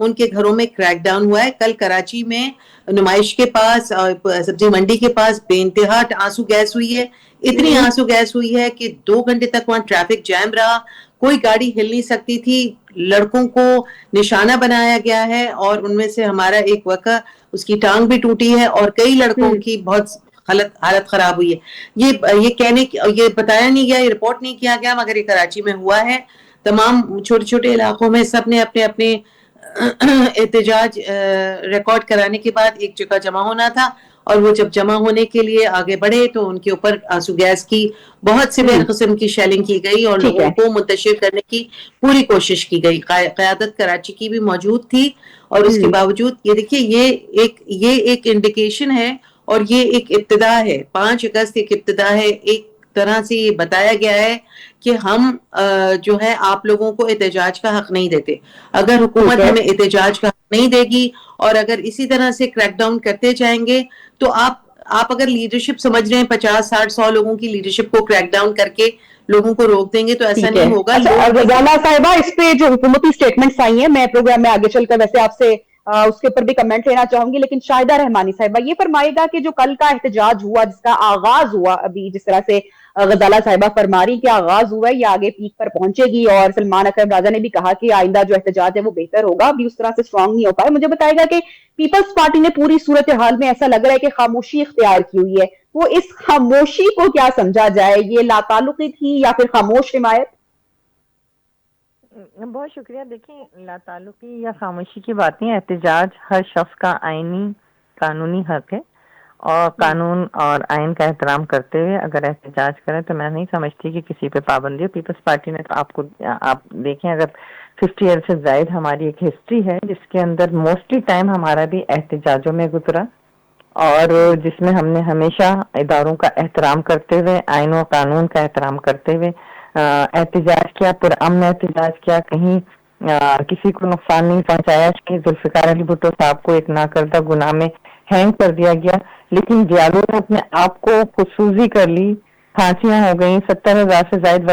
ان کے گھروں میں کریک ڈاؤن ہوا ہے. کل کراچی میں نمائش کے پاس سبزی منڈی کے پاس بے انتہا آنسو گیس ہوئی ہے. اتنی آنسو گیس ہوئی ہے کہ 2 گھنٹے تک وہاں ٹریفک جام رہا, کوئی گاڑی ہل نہیں سکتی تھی. لڑکوں کو نشانہ بنایا گیا ہے اور ان میں سے ہمارا ایک وقع اس کی ٹانگ بھی ٹوٹی ہے اور کئی لڑکوں کی بہت حالت خراب ہوئی ہے. یہ بتایا نہیں گیا, یہ رپورٹ نہیں کیا گیا, مگر یہ کراچی میں ہوا ہے. تمام چھوٹے چھوٹے علاقوں میں سب نے اپنے اپنے احتجاج ریکارڈ کرانے کے بعد ایک جگہ جمع ہونا تھا, اور وہ جب جمع ہونے کے لیے آگے بڑھے تو ان کے اوپر آنسو گیس کی بہت سیویئر قسم کی شیلنگ کی گئی اور ٹھیک لوگوں ہے. کو منتشر کرنے کی پوری کوشش کی گئی. قیادت کراچی کی بھی موجود تھی, اور اس کے باوجود یہ دیکھیے یہ ایک انڈیکیشن ہے اور یہ ایک ابتدا ہے. 5 اگست ایک ابتدا ہے. ایک طرح سے یہ بتایا گیا ہے کہ ہم جو ہے آپ لوگوں کو احتجاج کا حق نہیں دیتے. اگر حکومت ہمیں احتجاج کا حق نہیں دے گی اور اگر اسی طرح سے کریک ڈاؤن کرتے جائیں گے تو آپ اگر لیڈرشپ سمجھ رہے ہیں 50 60 100 لوگوں کی لیڈرشپ کو کریک ڈاؤن کر کے لوگوں کو روک دیں گے تو ایسا ٹھیک ہے. نہیں ہوگا. اچھا غزالہ صاحبہ, اس پہ جو حکومتی سٹیٹمنٹس آئی ہیں میں پروگرام میں آگے چل کر ویسے آپ سے اس کے اوپر بھی کمنٹ لینا چاہوں گی, لیکن شاہدہ رحمانی صاحبہ یہ فرمائے گا کہ جو کل کا احتجاج ہوا, جس کا آغاز ہوا, ابھی جس طرح سے غزالہ صاحبہ فرما رہی کہ آغاز ہوا ہے, یہ آگے پیک پر پہنچے گی, اور سلمان اکرم راجہ نے بھی کہا کہ آئندہ جو احتجاج ہے وہ بہتر ہوگا, ابھی اس طرح سے اسٹرانگ نہیں ہو پائے. مجھے بتائے گا کہ پیپلز پارٹی نے پوری صورتحال میں ایسا لگ رہا ہے کہ خاموشی اختیار کی ہوئی ہے, وہ اس خاموشی کو کیا سمجھا جائے, یہ لا تعلقی تھی یا پھر خاموش حمایت؟ بہت شکریہ. دیکھیں, لا تعلقی یا خاموشی کی باتیں, احتجاج ہر شخص کا آئینی قانونی حق ہے, اور قانون اور آئین کا احترام کرتے ہوئے اگر احتجاج کریں تو میں نہیں سمجھتی کہ کسی پہ پابندی ہے. پیپلز پارٹی نے تو آپ دیکھیں, اگر 50 ایئر سے زائد ہماری ایک ہسٹری ہے جس کے اندر موسٹلی ٹائم ہمارا بھی احتجاجوں میں گزرا, اور جس میں ہم نے ہمیشہ اداروں کا احترام کرتے ہوئے, آئین و قانون کا احترام کرتے ہوئے احتجاج کیا, پرامن احتجاج کیا, کہیں کسی کو نقصان نہیں پہنچایا. ذوالفقار علی بھٹو صاحب کو ایک ناکردہ گناہ میں ہینگ کر دیا گیا, لیکن دیالو نے اپنے آپ کو خودسوزی کر لی, پھانسیاں ہو گئیں, 70,000 سے زائد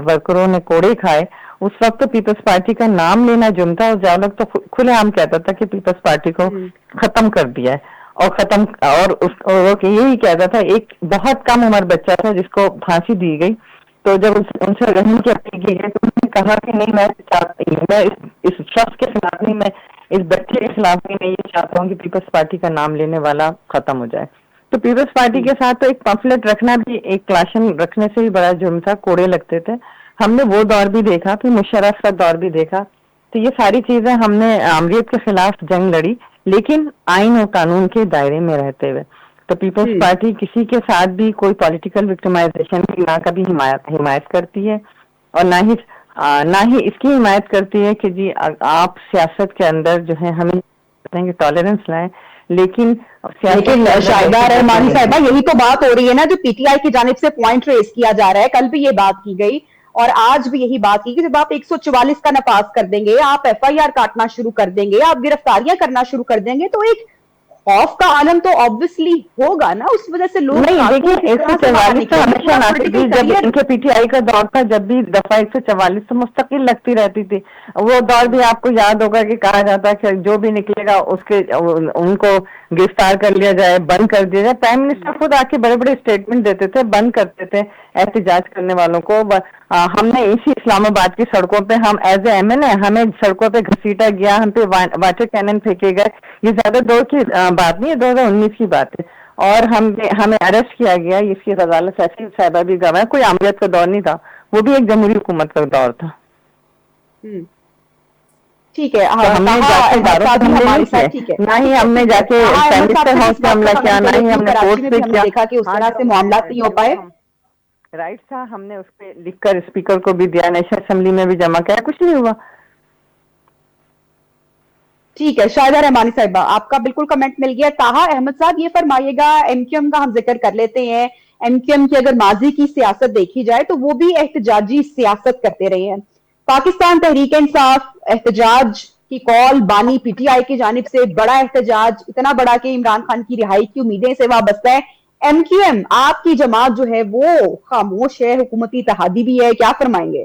ورکروں نے کوڑے کھائے. اس وقت تو پیپلز پارٹی کا نام لینا جرم تھا, اور جالک تو کھلے عام کہتا تھا کہ پیپلز پارٹی کو ختم کر دیا ہے, اور یہی کہتا تھا. ایک بہت کم عمر بچہ تھا جس کو پھانسی دی گئی, تو جب ان سے رحم کی اپیل کی گئی تو انہوں نے کہا کہ نہیں, میں اس شخص کے خلاف نہیں, میں اس بچے کے خلاف نہیں, میں یہ چاہتا ہوں کہ پیپلز پارٹی کا نام لینے والا ختم ہو جائے. تو پیپلز پارٹی کے ساتھ تو ایک پمفلٹ رکھنا بھی, ایک کلاشن رکھنے سے بھی بڑا جرم تھا, کوڑے لگتے تھے. ہم نے وہ دور بھی دیکھا, پھر مشرف کا دور بھی دیکھا. تو یہ ساری چیزیں ہم نے آمریت کے خلاف جنگ لڑی, لیکن آئین اور قانون کے دائرے میں رہتے ہوئے. تو پیپلز پارٹی کسی کے ساتھ بھی کوئی پولیٹیکل وکٹمائزیشن کی نہ کبھی حمایت کرتی ہے, اور نہ ہی اس کی حمایت کرتی ہے کہ جی آپ سیاست کے اندر جو ہے ہمیں ٹالرنس لائیں. لیکن شاہدہ رحمانی صاحبہ, یہی تو بات ہو رہی ہے نا جو پی ٹی آئی کی جانب سے پوائنٹ ریز کیا جا رہا ہے. کل بھی یہ بات کی گئی اور آج بھی یہی بات کی کہ جب آپ 144 کا نفاذ کر دیں گے, آپ ایف آئی آر کاٹنا شروع کر دیں گے, آپ گرفتاریاں کرنا شروع کر دیں گے, تو ایک خوف کا عالم تو آبویسلی ہوگا نا. اس وجہ سے لوگ نہیں, دیکھیں 144 تو ہمیشہ ناصری, جب ان کے پی ٹی آئی کا دور تھا, جب بھی دفعہ 144 تو مستقل لگتی رہتی تھی. وہ دور بھی آپ کو یاد ہوگا کہ کہا جاتا ہے کہ جو بھی نکلے گا ان کو گرفتار کر لیا جائے, بند کر دیا جائے. پرائم منسٹر خود آ کے بڑے بڑے اسٹیٹمنٹ دیتے تھے, بند کرتے تھے احتجاج کرنے والوں کو. ہم نے اسی اسلام آباد کی سڑکوں پہ, ہم ایز اے ایم این اے, ہمیں سڑکوں پہ گھسیٹا گیا, ہم پہ واٹر کینن پھینکے گئے. یہ زیادہ دور کی بات نہیں ہے, 2019 کی بات ہے. اور ہمیں اریسٹ کیا گیا, اس کی غزالت ایسی صاحبہ بھی گواہ ہے. کوئی آمریت کا دور نہیں تھا, وہ بھی ایک جمہوری حکومت کا دور تھا. ٹھیک ہے, ہم نے جا کے اداروں پہ حملے نہیں کیے, نہ ہی ہم نے جا کے سینٹر ہاؤس پہ حملہ کیا, نہ ہی ہم نے کورٹ پہ کیا. دیکھا کہ اس طرح سے معاملات نہیں ہو پائے. رائٹ تھا, ہم نے اس پہ لکھ کر اسپیکر کو بھی دیا, نیشنل اسمبلی میں بھی جمع کیا, کچھ نہیں ہوا. ٹھیک ہے شاہدہ رحمانی صاحبہ, آپ کا بالکل کمنٹ مل گیا. طاہا احمد صاحب یہ فرمائیے گا, ایم کیو ایم کا ہم ذکر کر لیتے ہیں. ایم کیو ایم کی اگر ماضی کی سیاست دیکھی جائے تو وہ بھی احتجاجی سیاست کرتے رہے ہیں. پاکستان تحریک انصاف احتجاج کی کال بانی پی ٹی آئی کی جانب سے, بڑا احتجاج, اتنا بڑا کہ عمران خان کی رہائی کی امیدیں سے وابستہ ہے. ایم کیو ایم آپ کی جماعت جو ہے وہ خاموش ہے, حکومتی اتحادی بھی ہے, کیا فرمائیں گے؟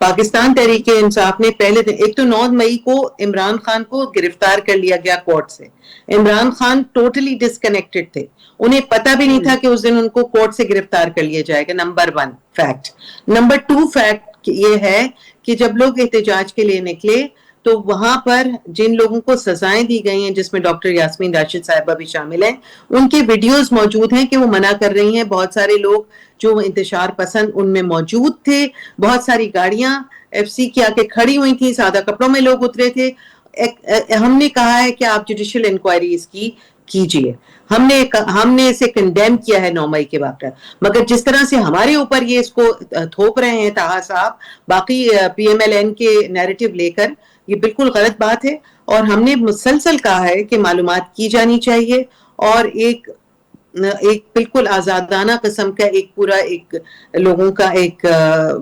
پاکستان تحریک انصاف نے پہلے دن ایک تو 9 مئی کو عمران خان کو گرفتار کر لیا گیا کورٹ سے. عمران خان ٹوٹلی ڈسکنیکٹڈ تھے, انہیں پتہ بھی نہیں تھا کہ اس دن ان کو کورٹ سے گرفتار کر لیا جائے گا. Number 1 fact. نمبر 2 فیکٹ یہ ہے کہ جب لوگ احتجاج کے لیے نکلے تو وہاں پر جن لوگوں کو سزائیں دی گئی ہیں, جس میں ڈاکٹر یاسمین راشد صاحبہ بھی شامل ہیں, ان کے ویڈیوز موجود ہیں کہ وہ منع کر رہی ہیں. بہت سارے لوگ جو انتشار پسند ان میں موجود تھے, بہت ساری گاڑیاں ایف سی کی آ کے کھڑی ہوئی تھیں, سادہ کپڑوں میں لوگ اترے تھے. ہم نے کہا ہے کہ آپ جوڈیشل انکوائری اس کی کیجئے. ہم نے اسے کنڈیم کیا ہے 9 مئی کے واقعہ, مگر جس طرح سے ہمارے اوپر یہ اس کو تھوپ رہے ہیں طاہا صاحب باقی پی ایم ایل این کے نیریٹو لے کر, یہ بالکل غلط بات ہے. اور ہم نے مسلسل کہا ہے کہ معلومات کی جانی چاہیے, اور ایک بالکل آزادانہ قسم کا ایک پورا ایک لوگوں کا ایک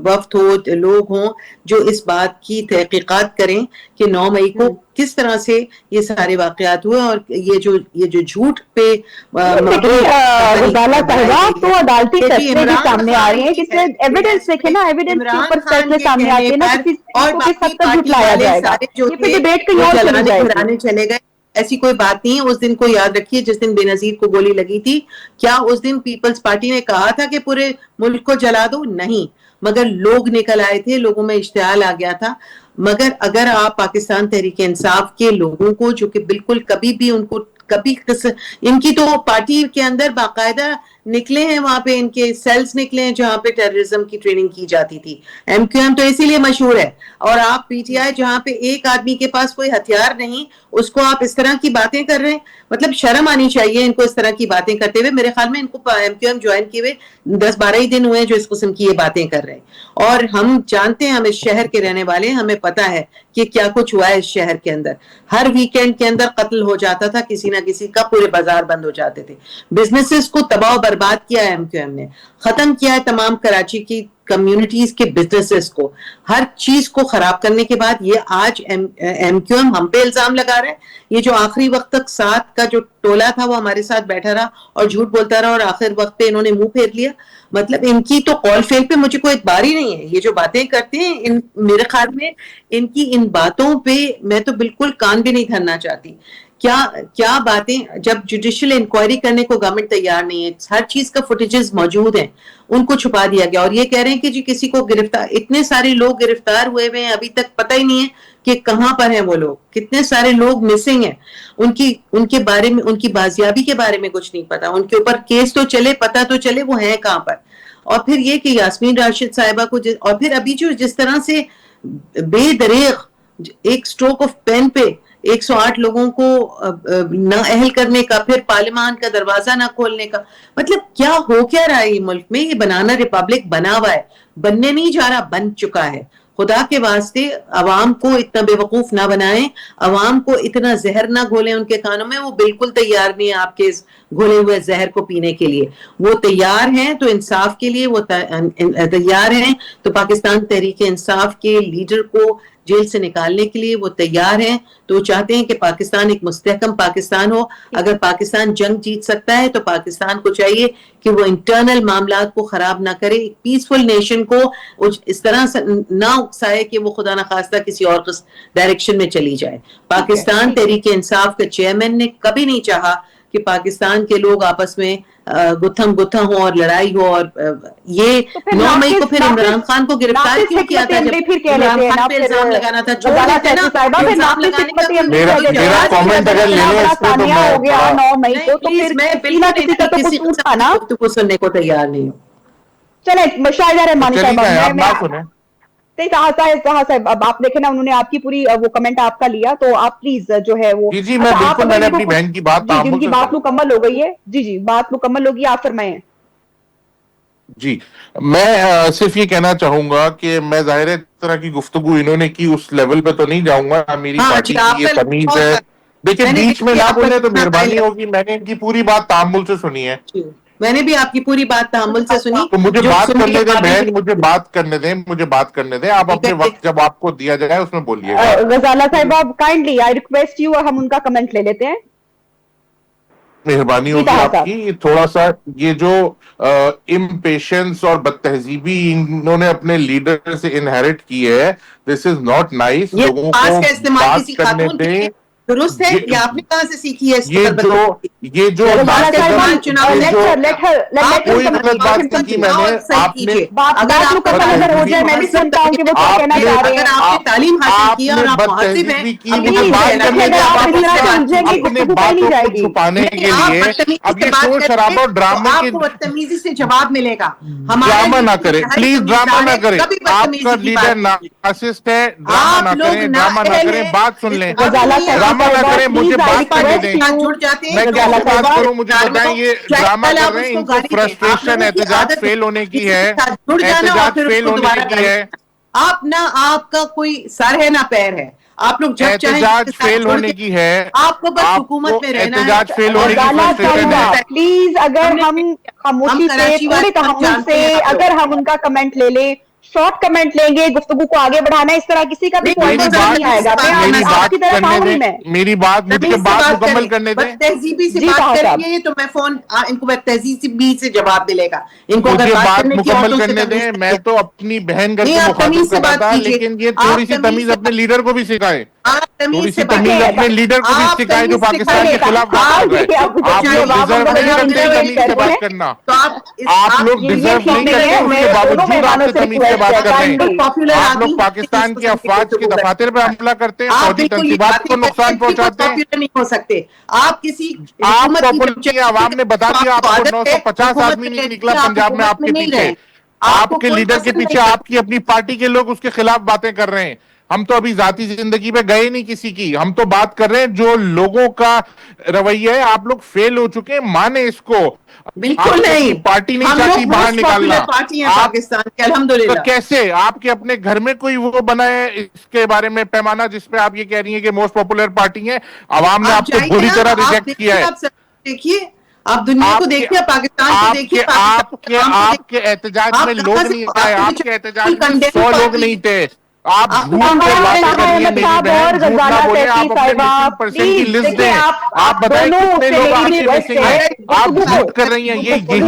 وفد ہو, لوگ ہوں جو اس بات کی تحقیقات کریں کہ 9 مئی کو کس طرح سے یہ سارے واقعات ہوئے, اور یہ جو جھوٹ پہ غزالہ صاحبہ تو عدالتی فیصلے بھی سامنے آ رہے ہیں, جس میں ایویڈنس دیکھیں نا, ایویڈنس کے اوپر فیصلے سامنے آتے ہیں نا, اور کس حد تک جھٹلایا جائے گا, یہ پھر ڈیبیٹ کہیں اور چلی جائے گی. چلے گئے, ایسی کوئی بات نہیں ہے. اس دن کو یاد رکھیے جس دن بے نظیر کو گولی لگی تھی, کیا اس دن پیپلز پارٹی نے کہا تھا کہ پورے ملک کو جلا دو؟ نہیں, مگر لوگ نکل آئے تھے, لوگوں میں اشتعال آ گیا تھا. مگر اگر آپ پاکستان تحریک انصاف کے لوگوں کو, جو کہ بالکل کبھی بھی ان کو ان کی تو پارٹی کے اندر باقاعدہ نکلے ہیں, وہاں پہ ان کے سیلز نکلے ہیں جہاں پہ ٹیررزم کی ٹریننگ کی جاتی تھی. ایم کیو ایم تو اسی لیے مشہور ہے, اور آپ پی ٹی آئی جہاں پہ ایک آدمی کے پاس کوئی ہتھیار نہیں, اس کو آپ اس طرح کی باتیں کر رہے ہیں. مطلب شرم آنی چاہیے ان کو اس طرح کی باتیں کرتے ہوئے. میرے خیال میں ان کو ایم کیو ایم جوائن کیے ہوئے 10-12 ہی دن ہوئے جو اس قسم کی یہ باتیں کر رہے ہیں. اور ہم جانتے ہیں, ہم اس شہر کے رہنے والے, ہمیں پتا ہے کہ کیا کچھ ہوا ہے اس شہر کے اندر. ہر ویکینڈ کے اندر قتل ہو جاتا تھا کسی نہ کسی کا, پورے بازار بند ہو جاتے تھے. بزنسز کو تباہ و برباد کیا ہے ایم کیو ایم نے, ختم کیا ہے تمام کراچی کی کمیونٹیز کے بزنسز کو, ہر چیز کو خراب کرنے کے بعد یہ آج ایم کیو ایم ہم پہ الزام لگا رہا ہے. یہ جو آخری وقت تک ساتھ کا جو ٹولہ تھا وہ ہمارے ساتھ بیٹھا رہا اور جھوٹ بولتا رہا, اور آخر وقت پہ انہوں نے منہ پھیر لیا. مطلب ان کی تو قول فعل پہ مجھے کوئی اعتبار ہی نہیں ہے. یہ جو باتیں کرتے ہیں میرے خیال میں ان کی ان باتوں پہ میں تو بالکل کان بھی نہیں دھرنا چاہتی. کیا باتیں, جب جوڈیشل انکوائری کرنے کو گورنمنٹ تیار نہیں ہے, ہر چیز کا فوٹیجز موجود ہیں, ان کو چھپا دیا گیا, اور یہ کہہ رہے ہیں کہ جی کسی کو گرفتار, اتنے سارے لوگ گرفتار ہوئے ہوئے ہیں, ابھی تک پتہ ہی نہیں ہے کہ کہاں پر ہیں وہ لوگ, کتنے سارے لوگ مسنگ ہیں, ان کے بارے میں, ان کی بازیابی کے بارے میں کچھ نہیں پتا, ان کے اوپر کیس تو چلے, پتہ تو چلے وہ ہیں کہاں پر. اور پھر یہ کہ یاسمین راشد صاحبہ کو اور پھر ابھی جس طرح سے بے دریغ ایک سٹروک آف پین پہ 108 لوگوں کو نہ اہل کرنے کا, پھر پارلیمان کا دروازہ نہ کھولنے کا, مطلب کیا ہو کیا رہا ہے یہ ملک میں؟ یہ بنانا ریپبلک بنا ہوا ہے, بننے نہیں جا رہا, بن چکا ہے. خدا کے واسطے عوام کو اتنا بے وقوف نہ بنائیں, عوام کو اتنا زہر نہ گھولیں ان کے کانوں میں. وہ بالکل تیار نہیں ہے آپ کے اس گھولے ہوئے زہر کو پینے کے لیے. وہ تیار ہیں تو انصاف کے لیے وہ تیار ہیں, تو پاکستان تحریک انصاف کے لیڈر کو جیل سے نکالنے کے لیے وہ تیار ہیں. تو وہ چاہتے ہیں کہ پاکستان ایک مستحکم پاکستان ہو. اگر پاکستان جنگ جیت سکتا ہے تو پاکستان کو چاہیے کہ وہ انٹرنل معاملات کو خراب نہ کرے, ایک پیسفل نیشن کو اس طرح سے نہ اکسائے کہ وہ خدا نخواستہ کسی اور ڈائریکشن میں چلی جائے. پاکستان تحریک انصاف کے چیئرمین نے کبھی نہیں چاہا کہ پاکستان کے لوگ آپس میں گتھم گتھا ہو اور لڑائی ہو. اور یہ 9 مئی کو پھر عمران خان کو گرفتار کیوں کیا تھا؟ جب عمران خان پہ الزام لگانا تھا, چھوڑ دیتے نا الزام لگانے کا. میرا کامنٹ اگر لے لیں اس پہ تو میں بالکل گفتگو سننے کو تیار نہیں ہوں. چلے شاہدہ رحمانی صاحب, صاحب اب آپ دیکھیں نا, انہوں نے آپ کی پوری وہ کمنٹ آپ کا لیا, تو آپ پلیز جو ہے وہ جی میں بالکل, میں نے اپنی بہن کی بات جن کی بات مکمل ہو گئی ہے, جی بات مکمل ہوگی, آپ فرمائیں. جی میں صرف یہ کہنا چاہوں گا کہ میں ظاہر طرح کی گفتگو انہوں نے کی اس لیول پہ تو نہیں جاؤں گا. میری پارٹی کی یہ تمیز ہے, دیکھیں بیچ میں نہ بولے تو مہربانی ہوگی. میں نے ان کی پوری بات تحمل سے سنی ہے, میں نے بھی آپ کی پوری بات تحمل سے سنی. تو مجھے بات کرنے دیں بہن, مجھے بات کرنے دیں, مجھے بات کرنے دیں. آپ اپنے وقت جب آپ کو دیا جائے اس میں بولیے گا. غزالہ صاحبہ کائنڈلی آئی ریکویسٹ یو, ہم ان کا کمنٹ لے لیتے ہیں. مہربانی ہوگی آپ کی, یہ تھوڑا سا یہ جو امپیشنس اور بد تہذیبی انہوں نے اپنے لیڈر سے انہیرٹ کی ہے, دس از ناٹ نائس. لوگوں کو بات کرنے دیں. درست ہے, یہ آپ نے کہاں سے سیکھی ہے؟ یہ جو کوئی غلط بات نہیں کی میں نے. آپ نے تعلیم حاصل کی اور آپ مہذب ہیں, اپنے باتوں کو چھپانے کے لیے اب یہ شور شرابہ اور ڈرامے کے بدتمیزی سے جواب ملے گا. ڈرامہ نہ کریں پلیز, ڈرامہ نہ کریں. آپ کا لیڈر نارسسٹ ہے, ڈرامہ نہ کریں, ڈرامہ نہ کریں, بات سن لیں. ڈرامہ نہ کریں, مجھے بات کرنے دیں. میں کیسے بات کروں مجھے بتائیں. یہ ڈرامہ کر رہے ہیں, ان کو فرسٹریشن احتجاج فیل ہونے کی ہے, احتجاج فیل ہونے کی ہے. آپ نہ آپ کا کوئی سر ہے نہ پیر ہے, آپ لوگ جب چاہیں احتجاج فیل ہونے کی ہے, آپ کو بس حکومت میں رہنا ہے. احتجاج فیل ہونے کی فرسٹریشن ہے. پلیز اگر ہم خاموشی سے, تھوڑے تحمل سے اگر ہم ان کا کمنٹ لے لیں, شارٹ کمنٹ لیں گے, گفتگو کو آگے بڑھانا, اس طرح کسی کا بھی پوائنٹ نہیں آئے گا. میری بات مجھے بات مکمل کرنے دیں. تہذیبی سے بات کریں گے تو میں فون ان کو تہذیبی سے جواب ملے گا. ان کو مجھے بات مکمل کرنے دیں. میں تو اپنی بہن کر کے مخاطب کر رہا تھا, لیکن یہ تھوڑی سی تمیز اپنے لیڈر کو بھی سکھائے, تھوڑی سی تمیز اپنے لیڈر کو بھی سکھائے جو پاکستان کے خلاف بات کر رہا ہے. آپ لوگ ڈیزرو نہیں کرتے تمیز سے بات کرنا, آپ لوگ ڈیزرو نہیں کرتے, اس کے باوجود آپ سے تمیز سے بات کر رہے ہیں. آپ لوگ پاکستان کی افواج کے دفاتر پہ حملہ کرتے ہیں, فوجی تنصیبات کو نقصان پہنچاتے ہیں. نہیں ہو سکتے آپ کسی آپ پاپولر, عوام نے بتا دیا آپ کو, 950 آدمی نہیں نکلا پنجاب میں آپ کے پیچھے, آپ کے لیڈر کے پیچھے آپ کی اپنی پارٹی کے لوگ اس کے خلاف باتیں کر رہے ہیں. ہم تو ابھی ذاتی زندگی پہ گئے نہیں کسی کی, ہم تو بات کر رہے ہیں جو لوگوں کا رویہ ہے. آپ لوگ فیل ہو چکے ہیں, مانے اس کو. بالکل نہیں, پارٹی نہیں چاہتی باہر نکالنا. پارٹی ہے پاکستان کی, الحمدللہ. کیسے آپ کے اپنے گھر میں کوئی وہ بنا ہے اس کے بارے میں پیمانہ جس پہ آپ یہ کہہ رہی ہیں کہ موسٹ پاپولر پارٹی ہے؟ عوام نے آپ کو بری طرح ریجیکٹ کیا ہے. دیکھیے آپ دنیا کو دیکھیے, پاکستان کو دیکھیے. آپ کے احتجاج میں لوگ نہیں آئے, آپ کے احتجاج میں 100 لوگ نہیں تھے. آپ جھوٹ پہ بات کر رہی ہیں میری بہن, جھوٹ نہ بولیں. آپ اپنے مسنگ پرسن کی لسٹ دیں, آپ بتائیں کتنے لوگ آپ کے مسنگ ہیں. آپ جھوٹ کر رہی ہیں, یہی جھوٹ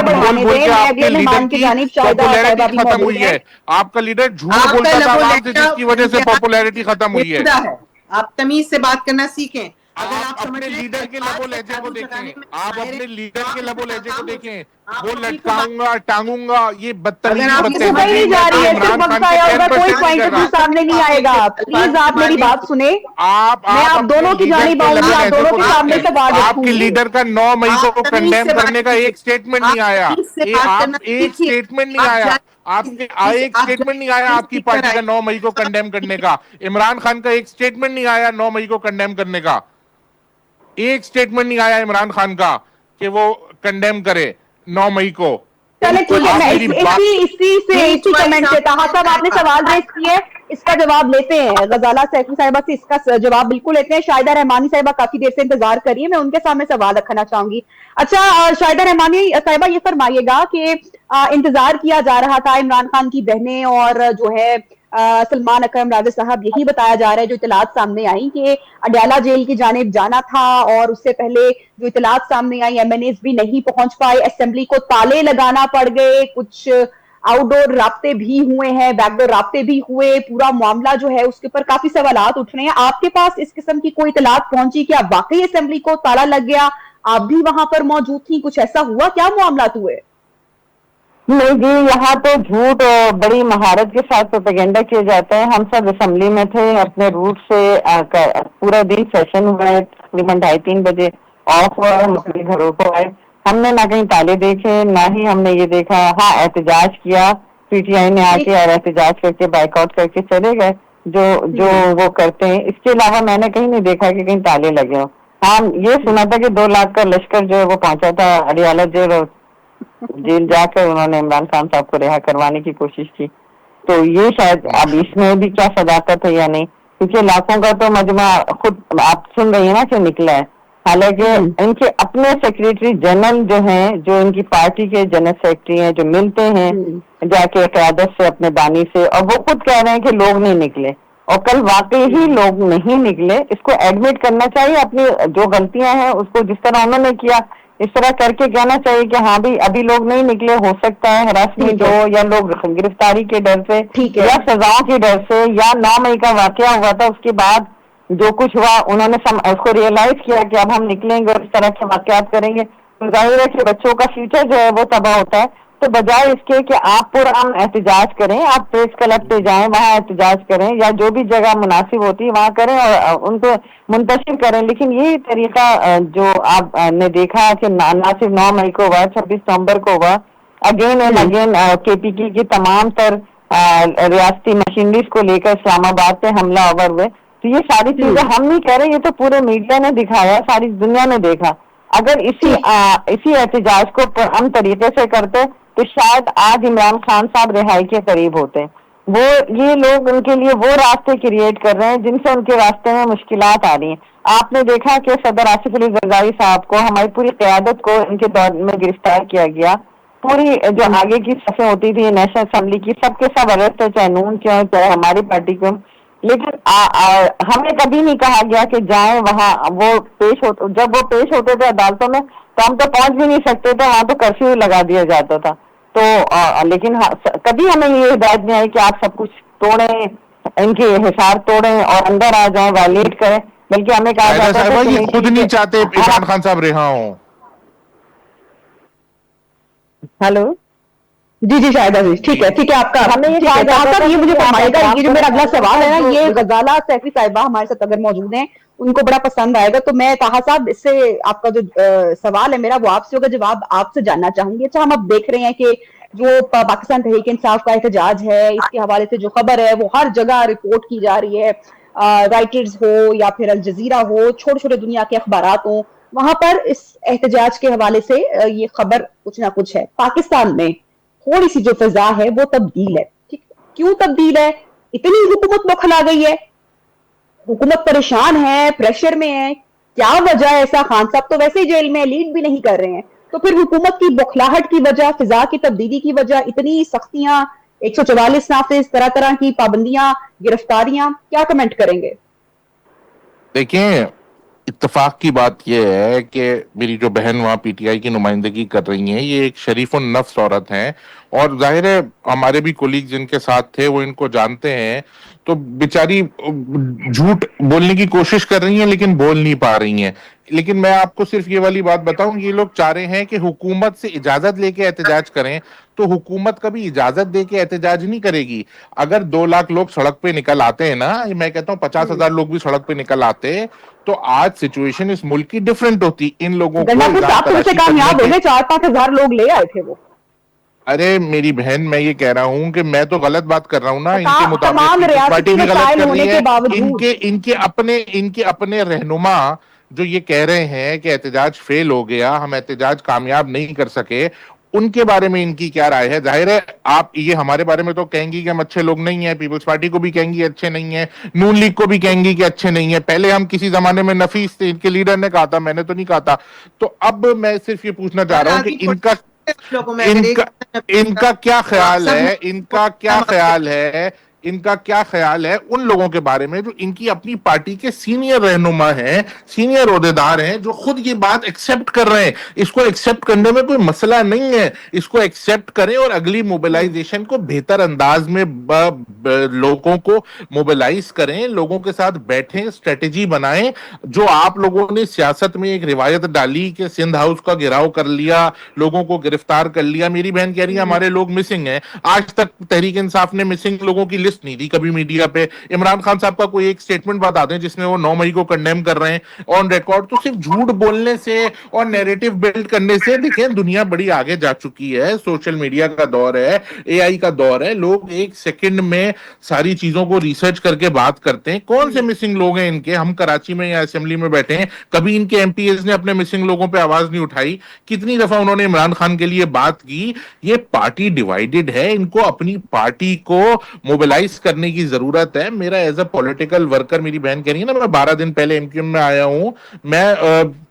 بول بول کے آپ کے لیڈر کی پاپولیرٹی ختم ہوئی ہے. آپ کا لیڈر جھوٹ بولتا تھا عوام سے, جس کی وجہ سے پاپولیرٹی ختم ہوئی ہے. آپ تمیز سے بات کرنا سیکھیں. آپ اپنے لیڈر کے لب و لہجے کو دیکھیں, آپ اپنے لیڈر کے لب و لہجے کو دیکھیں. وہ لٹکاؤں گا, ٹانگوں گا, یہ بدتمیزی نہیں جا رہی ہے, صرف وقت آیا ہوگا, کوئی پوائنٹ آف ویو سامنے نہیں آئے گا. پلیز آپ میری بات سنیں, میں آپ دونوں کی جانب آؤں گی, آپ دونوں کے سامنے سوال آپ کے لیڈر کا 9 مئی کو کنڈیم کرنے کا ایک سٹیٹمنٹ نہیں آیا. ایک سٹیٹمنٹ نہیں آیا, آپ کے ایک سٹیٹمنٹ نہیں آیا آپ کی پارٹی کا 9 مئی کو کنڈیم کرنے کا. عمران خان کا ایک سٹیٹمنٹ نہیں آیا 9 مئی کو کنڈیم کرنے کا. ایک سٹیٹمنٹ نہیں آیا عمران خان کا کہ وہ کنڈیم کرے 9 مئی کو. چلے ٹھیک ہے, میں اسی کمنٹ سے کہا صاحب آپ نے سوال ریز کیے, اس کا جواب لیتے ہیں. غزالہ سیفی صاحبہ سے اس کا جواب بالکل لیتے ہیں. شاہدہ رحمانی صاحبہ کافی دیر سے انتظار کریے, میں ان کے سامنے سوال رکھنا چاہوں گی. اچھا شاہدہ رحمانی صاحبہ یہ فرمائیے گا کہ انتظار کیا جا رہا تھا, عمران خان کی بہنیں اور جو ہے سلمان اکرم راجہ صاحب, یہی بتایا جا رہا ہے جو اطلاعات سامنے آئیں کہ اڈیالہ جیل کی جانب جانا تھا, اور اس سے پہلے جو اطلاعات سامنے آئی ایم این ایز بھی نہیں پہنچ پائے, اسمبلی کو تالے لگانا پڑ گئے, کچھ آؤٹ ڈور رابطے بھی ہوئے ہیں, بیک ڈور رابطے بھی ہوئے. پورا معاملہ جو ہے اس کے اوپر کافی سوالات اٹھ رہے ہیں. آپ کے پاس اس قسم کی کوئی اطلاعات پہنچی کیا واقعی اسمبلی کو تالا لگ گیا؟ آپ بھی وہاں پر موجود تھیں, کچھ ایسا ہوا, کیا معاملات ہوئے؟ نہیں جی, یہاں تو جھوٹ بڑی مہارت کے ساتھ پروپیگنڈا کیا جاتا ہے. ہم سب اسمبلی میں تھے, اپنے روٹ سے پورا دن سیشن ہوا ہے, تقریباً 2:30 بجے آف ہوا, ہم اپنے گھروں کو آئے. ہم نے نہ کہیں تالے دیکھے, نہ ہی ہم نے یہ دیکھا. ہاں احتجاج کیا, پی ٹی آئی نے آ کے اور احتجاج کر کے بائک آؤٹ کر کے چلے گئے جو وہ کرتے ہیں. اس کے علاوہ میں نے کہیں نہیں دیکھا کہ کہیں تالے لگے ہوں. ہاں یہ سنا تھا کہ 2 لاکھ کا لشکر جو ہے وہ پہنچا تھا اڈیالہ جیل, اور جیل جا کر انہوں نے عمران خان صاحب کو رہا کروانے کی کوشش کی. تو یہ شاید اب اس میں بھی کیا صداقت ہے یا نہیں, کیونکہ لاکھوں کا تو مجمع خود آپ سن رہی ہیں نا کہ نکلا ہے. حالانکہ ان کے اپنے سیکریٹری جنرل جو ہیں, جو ان کی پارٹی کے جنرل سیکرٹری ہیں, جو ملتے ہیں جا کے قیادت سے اپنے بانی سے, اور وہ خود کہہ رہے ہیں کہ لوگ نہیں نکلے. اور کل واقعی ہی لوگ نہیں نکلے. اس کو ایڈمٹ کرنا چاہیے, اپنی جو غلطیاں ہیں اس کو جس طرح انہوں نے کیا اس طرح کر کے کہنا چاہیے کہ ہاں بھی ابھی لوگ نہیں نکلے, ہو سکتا ہے ہراسمنٹ ہو یا لوگ گرفتاری کے ڈر سے یا سزاؤں کے ڈر سے, یا 9 مئی کا واقعہ ہوا تھا اس کے بعد جو کچھ ہوا انہوں نے اس کو ریئلائز کیا کہ اب ہم نکلیں گے اور اس طرح کے واقعات کریں گے, تو ظاہر ہے کہ بچوں کا فیوچر جو ہے وہ تباہ ہوتا ہے. تو بجائے اس کے کہ آپ پرامن احتجاج کریں, آپ پریس کلب پہ جائیں وہاں احتجاج کریں یا جو بھی جگہ مناسب ہوتی ہے وہاں کریں اور ان کو منتشر کریں, لیکن یہی طریقہ جو آپ نے دیکھا کہ نہ صرف 9 مئی کو ہوا, 26 نومبر کو ہوا, اگین اینڈ اگین کے پی کی تمام تر ریاستی مشینریز کو لے کر اسلام آباد پہ حملہ آور ہوئے. تو یہ ساری چیزیں ہم نہیں کہہ رہے, یہ تو پورے میڈیا نے دکھایا, ساری دنیا نے دیکھا. اگر اسی احتجاج کو ہم طریقے سے کرتے تو شاید آج عمران خان صاحب رہائی کے قریب ہوتے. وہ یہ لوگ ان کے لیے وہ راستے کریٹ کر رہے ہیں جن سے ان کے راستے میں مشکلات آ رہی ہیں. آپ نے دیکھا کہ صدر آصف علی زرداری صاحب کو, ہماری پوری قیادت کو ان کے دور میں گرفتار کیا گیا. پوری جو آگے کی صفیں ہوتی تھی نیشنل اسمبلی کی, سب کے سب ارسٹ ہے, چاہے نون کیوں چاہے ہماری پارٹی کیوں, لیکن ہمیں کبھی نہیں کہا گیا کہ جائیں وہاں. وہ جب وہ پیش ہوتے تھے عدالتوں میں تو ہم تو پہنچ بھی نہیں سکتے تھے, وہاں تو کرفیو لگا دیا جاتا تھا. تو لیکن کبھی ہمیں یہ ہدایت نہیں آئی کہ آپ سب کچھ توڑیں, ان کے حصار توڑیں اور اندر آ جائیں, وائلیٹ کریں, بلکہ ہمیں کہا جاتا تھا یہ خود نہیں چاہتے عمران خان صاحب رہا ہوں. ہلو جی شاہدہ جی, ٹھیک ہے آپ کا ہمیں یہ مجھے فرمائے گا, یہ جو میرا اگلا سوال ہے نا, یہ غزالہ سیفی صاحبہ ہمارے ساتھ اگر موجود ہیں ان کو بڑا پسند آئے گا. تو میں طاہا صاحب اس سے آپ کا جو سوال ہے میرا وہ آپ سے ہوگا, جواب آپ سے جاننا چاہوں گی. اچھا, ہم اب دیکھ رہے ہیں کہ جو پاکستان تحریک انصاف کا احتجاج ہے اس کے حوالے سے جو خبر ہے وہ ہر جگہ رپورٹ کی جا رہی ہے, رائٹرز ہو یا پھر الجزیرہ ہو, چھوٹے چھوٹے دنیا کے اخبارات ہوں, وہاں پر اس احتجاج کے حوالے سے یہ خبر کچھ نہ کچھ ہے. پاکستان میں تھوڑی سی جو فضا ہے وہ تبدیل ہے. کیوں تبدیل ہے؟ اتنی حکومت بوکھلا گئی ہے, حکومت پریشان ہے, پریشر میں ہے, کیا وجہ ہے ایسا؟ خان صاحب تو ویسے ہی جیل میں, لیڈ بھی نہیں کر رہے ہیں, تو پھر حکومت کی بوکھلاہٹ کی وجہ, فضا کی تبدیلی کی وجہ, اتنی سختیاں, 144 نافذ, طرح کی پابندیاں, گرفتاریاں, کیا کمنٹ کریں گے؟ دیکھیں, اتفاق کی بات یہ ہے کہ میری جو بہن وہاں پی ٹی آئی کی نمائندگی کر رہی ہیں یہ ایک شریف النفس عورت ہیں, اور ظاہر ہے ہمارے بھی کولیگ جن کے ساتھ تھے وہ ان کو جانتے ہیں, تو بیچاری جھوٹ بولنے کی کوشش کر رہی ہیں لیکن بول نہیں پا رہی ہیں. لیکن میں آپ کو صرف یہ والی بات بتاؤں, یہ لوگ چاہ رہے ہیں کہ حکومت سے اجازت لے کے احتجاج کریں, تو حکومت کبھی اجازت دے کے احتجاج نہیں کرے گی. اگر 2 لاکھ لوگ سڑک پہ نکل آتے ہیں نا, میں کہتا ہوں 50,000 لوگ بھی سڑک پہ نکل آتے, تو آج سچویشن اس ملک کی ڈیفرنٹ ہوتی. ان لوگوں کو الزام تراشی کامیاب ہو گئے, 4-5 ہزار لوگ لے آئے تھے وہ. ارے میری بہن, میں یہ کہہ رہا ہوں کہ میں تو غلط بات کر رہا ہوں نا, ان کے مطابق تمام پیپلز پارٹی ریاستی بھی غلط مسائل کر ہونے رہی کے ہے. باوجود ان کے اپنے رہنما جو یہ کہہ رہے ہیں کہ احتجاج فیل ہو گیا, ہم احتجاج کامیاب نہیں کر سکے, ان کے بارے میں ان کی کیا رائے ہے؟ ظاہر ہے آپ یہ ہمارے بارے میں تو کہیں گی کہ ہم اچھے لوگ نہیں ہیں, پیپلز پارٹی کو بھی کہیں گی اچھے نہیں ہیں, نون لیگ کو بھی کہیں گی کہ اچھے نہیں ہیں. پہلے ہم کسی زمانے میں نفیس تھے, ان کے لیڈر نے کہا تھا, میں نے تو نہیں کہا تھا. تو اب میں صرف یہ پوچھنا چاہ رہا ہوں کہ ان کا کیا خیال ہے, ان کا کیا خیال ہے ان لوگوں کے بارے میں جو ان کی اپنی پارٹی کے سینئر رہنما ہیں, سینئر عہدیدار ہیں, جو خود یہ بات ایکسپٹ کر رہے ہیں. اس کو ایکسپٹ کرنے میں کوئی مسئلہ نہیں ہے, اس کو ایکسپٹ کریں اور اگلی موبلائزیشن کو بہتر انداز میں لوگوں کو موبلائز کریں, لوگوں کے ساتھ بیٹھیں, اسٹریٹجی بنائیں. جو آپ لوگوں نے سیاست میں ایک روایت ڈالی کہ سندھ ہاؤس کا گھیراؤ کر لیا, لوگوں کو گرفتار کر لیا, میری بہن کہہ رہی ہے ہمارے لوگ مسنگ ہیں. آج تک تحریک انصاف نے مسنگ لوگوں کی لسٹ نہیں دی کبھی میڈیا پہ. عمران خان صاحب کا کوئی ایک سٹیٹمنٹ بتا دیں جس میں وہ 9 مئی کو کنڈیم کر رہے ہیں آن ریکارڈ. تو صرف جھوٹ بولنے سے اور نیریٹو بلڈ کرنے سے, دیکھیں دنیا بڑی آگے جا چکی ہے, سوشل میڈیا کا دور ہے, اے آئی کا دور ہے, لوگ ایک سیکنڈ میں ساری چیزوں کو ریسرچ کر کے بات کرتے ہیں. کون سے مسنگ لوگ ہیں ان کے؟ ہم کراچی میں یا اسمبلی میں بیٹھے ہیں, کبھی ان کے ایم پی ایز نے اپنے مسنگ لوگوں پہ آواز نہیں اٹھائی. کتنی دفعہ انہوں نے عمران خان کے لیے بات کی. یہ پارٹی ڈیوائیڈڈ ہے, ان کو اپنی پارٹی کو موبلائز کرنے کی ضرورت ہے. میرا ایز اے پولیٹیکل ورکر, میری بہن کہہ رہی ہے نا میں 12 دن پہلے ایم کیو ایم میں آیا ہوں, میں